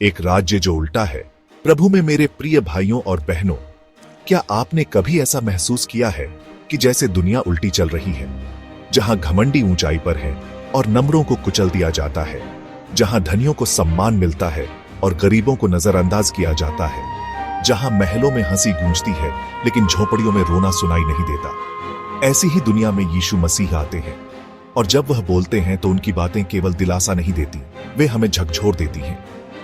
एक राज्य जो उल्टा है। प्रभु में मेरे प्रिय भाइयों और बहनों, क्या आपने कभी ऐसा महसूस किया है कि जैसे दुनिया उल्टी चल रही है, जहां घमंडी ऊंचाई पर है और नम्रों को कुचल दिया जाता है, जहां धनियों को सम्मान मिलता है और गरीबों को नजरअंदाज किया जाता है, जहां महलों में हंसी गूंजती है लेकिन झोपड़ियों में रोना सुनाई नहीं देता। ऐसी ही दुनिया में यीशु मसीह आते हैं और जब वह बोलते हैं तो उनकी बातें केवल दिलासा नहीं देती, वे हमें झकझोर देती हैं।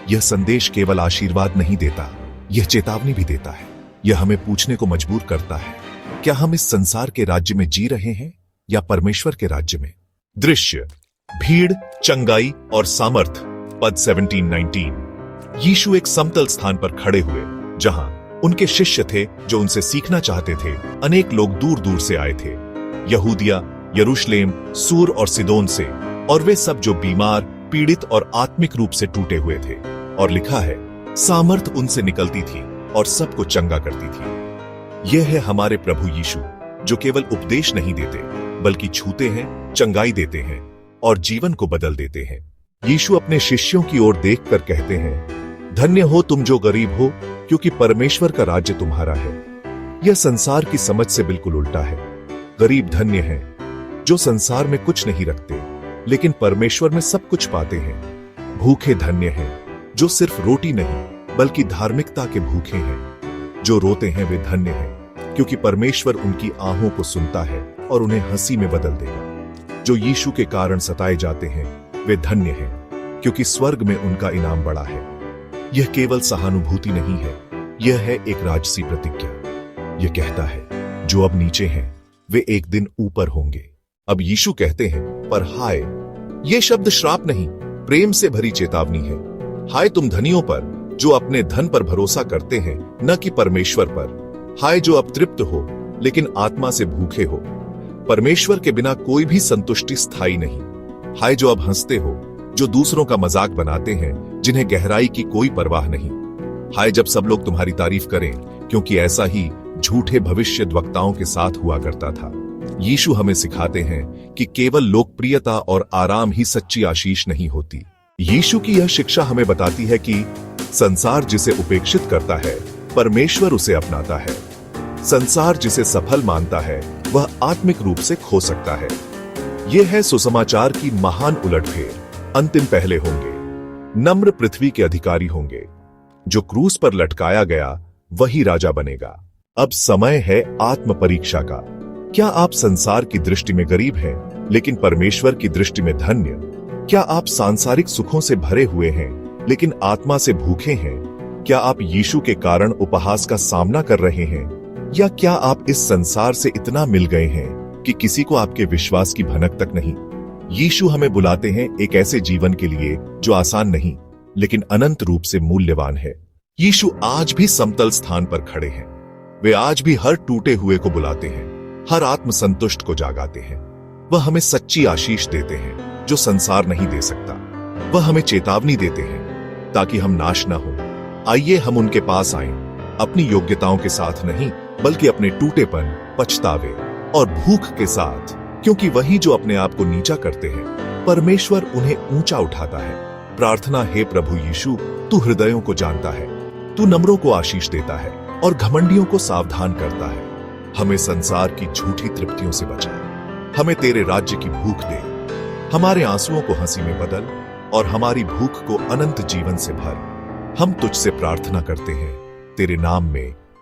यह संदेश केवल आशीर्वाद नहीं देता, यह चेतावनी भी देता है। यह हमें पूछने को मजबूर करता है, क्या हम इस संसार के राज्य में जी रहे हैं या परमेश्वर के राज्य में? दृश्य, भीड़, चंगाई और सामर्थ। पद 17-19। यीशु एक समतल स्थान पर खड़े हुए जहां उनके शिष्य थे जो उनसे सीखना चाहते थे। अनेक लोग दूर दूर से आए थे, यहूदिया, यरूशलेम, सूर और सिदोन से, और वे सब जो बीमार, पीड़ित और आत्मिक रूप से टूटे हुए थे। और लिखा है, सामर्थ उनसे निकलती थी और सबको चंगा करती थी। यह है हमारे प्रभु यीशु, जो केवल उपदेश नहीं देते बल्कि छूते हैं, चंगाई देते हैं और जीवन को बदल देते हैं। यीशु अपने शिष्यों की ओर देखकर कहते हैं, धन्य हो तुम जो गरीब हो, क्योंकि परमेश्वर का राज्य तुम्हारा है। यह संसार की समझ से बिल्कुल उल्टा है। गरीब धन्य हैं जो संसार में कुछ नहीं रखते लेकिन परमेश्वर में सब कुछ पाते हैं। भूखे धन्य हैं जो सिर्फ रोटी नहीं बल्कि धार्मिकता के भूखे हैं। जो रोते हैं वे धन्य हैं क्योंकि परमेश्वर उनकी आहों को सुनता है और उन्हें हंसी में बदल देगा। जो यीशु के कारण सताए जाते हैं वे धन्य हैं क्योंकि स्वर्ग में उनका इनाम बड़ा है। यह केवल सहानुभूति नहीं है, यह है एक राजसी प्रतिज्ञा। यह कहता है, जो अब नीचे हैं वे एक दिन ऊपर होंगे। अब यीशु कहते हैं, पर हाय, यह शब्द श्राप नहीं, प्रेम से भरी चेतावनी है। हाय तुम धनियों पर जो अपने धन पर भरोसा करते हैं, न कि परमेश्वर पर। हाय जो अब तृप्त हो लेकिन आत्मा से भूखे हो। परमेश्वर के बिना कोई भी संतुष्टि स्थायी नहीं। हाय जो अब हंसते हो, जो दूसरों का मजाक बनाते हैं, जिन्हें गहराई की कोई परवाह नहीं। हाय जब सब लोग तुम्हारी तारीफ करें, क्योंकि ऐसा ही झूठे भविष्यद्वक्ताओं के साथ हुआ करता था। यीशु हमें सिखाते हैं कि केवल लोकप्रियता और आराम ही सच्ची आशीष नहीं होती। यीशु की यह शिक्षा हमें बताती है कि संसार जिसे उपेक्षित करता है, परमेश्वर उसे अपनाता है। संसार जिसे सफल मानता है, वह आत्मिक रूप से खो सकता है। यह है सुसमाचार की महान उलटफेर। अंतिम पहले होंगे, नम्र पृथ्वी के अधिकारी होंगे। जो क्रूस पर लटकाया गया वही राजा बनेगा। अब समय है आत्म परीक्षा का। क्या आप संसार की दृष्टि में गरीब हैं लेकिन परमेश्वर की दृष्टि में धन्य? क्या आप सांसारिक सुखों से भरे हुए हैं लेकिन आत्मा से भूखे हैं? क्या आप यीशु के कारण उपहास का सामना कर रहे हैं, या क्या आप इस संसार से इतना मिल गए हैं कि किसी को आपके विश्वास की भनक तक नहीं? यीशु हमें बुलाते हैं एक ऐसे जीवन के लिए जो आसान नहीं लेकिन अनंत रूप से मूल्यवान है। यीशु आज भी समतल स्थान पर खड़े हैं। वे आज भी हर टूटे हुए को बुलाते हैं, हर आत्मसंतुष्ट को जागाते हैं। वह हमें सच्ची आशीष देते हैं जो संसार नहीं दे सकता। वह हमें चेतावनी देते हैं ताकि हम नाश न हो। आइए हम उनके पास आएं, अपनी योग्यताओं के साथ नहीं बल्कि अपने टूटेपन, पछतावे और भूख के साथ, क्योंकि वही जो अपने आप को नीचा करते हैं, परमेश्वर उन्हें ऊंचा उठाता है। प्रार्थना, हे प्रभु यीशु, तू हृदयों को जानता है, तू नम्रों को आशीष देता है और घमंडियों को सावधान करता है। हमें संसार की झूठी तृप्तियों से बचा, हमें तेरे राज्य की भूख दे। हमारे आंसुओं को हंसी में बदल और हमारी भूख को अनंत जीवन से भर। हम तुझसे प्रार्थना करते हैं तेरे नाम में,